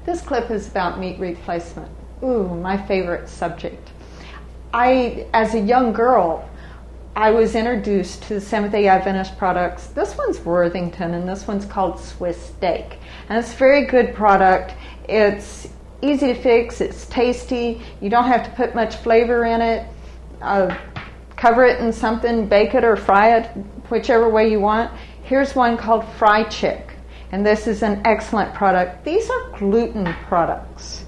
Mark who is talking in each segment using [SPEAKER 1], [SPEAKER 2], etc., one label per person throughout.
[SPEAKER 1] This clip is about meat replacement. Ooh, my favorite subject. As a young girl, I was introduced to the Seventh-day Adventist products. This one's Worthington, and this one's called Swiss Steak. And it's a very good product. It's easy to fix, it's tasty, you don't have to put much flavor in it. Cover it in something, bake it or fry it, whichever way you want. Here's one called Fry Chick, and this is an excellent product. These are gluten products.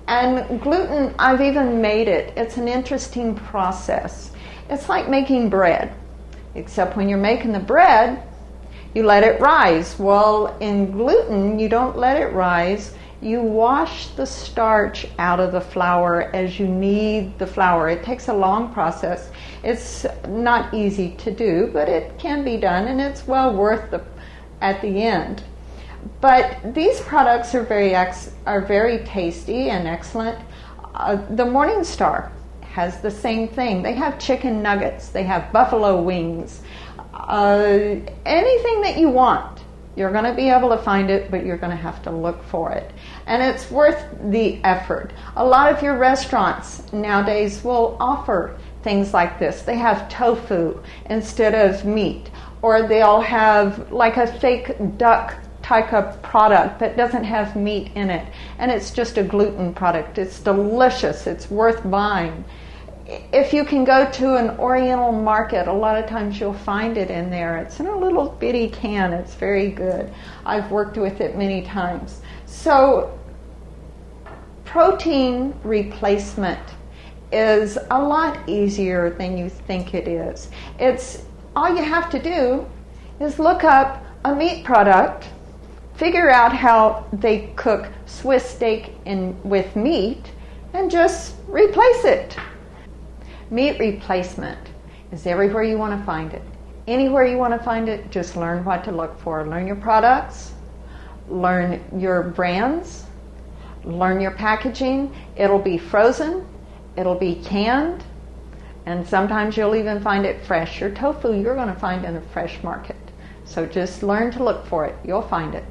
[SPEAKER 1] And gluten, I've even made it. It's an interesting process. It's like making bread, except when you're making the bread, you let it rise. Well, in gluten, you don't let it rise. You wash the starch out of the flour as you knead the flour. It takes a long process. It's not easy to do, but it can be done, and it's well worth at the end. But these products are very tasty and excellent. The Morningstar has the same thing. They have chicken nuggets. They have buffalo wings. Anything that you want, you're going to be able to find it, but you're going to have to look for it. And it's worth the effort. A lot of your restaurants nowadays will offer things like this. They have tofu instead of meat, or they'll have like a fake duck type of product that doesn't have meat in it, and it's just a gluten product. It's delicious. It's worth buying. If you can go to an Oriental market, a lot of times you'll find it in there. It's in a little bitty can. It's very good. I've worked with it many times. So protein replacement is a lot easier than you think it is. It's all you have to do is look up a meat product, figure out how they cook Swiss steak with meat, and just replace it. Meat replacement is everywhere you want to find it. Anywhere you want to find it, just learn what to look for. Learn your products, learn your brands, learn your packaging. It'll be frozen, it'll be canned, and sometimes you'll even find it fresh. Your tofu you're going to find in a fresh market. So just learn to look for it. You'll find it.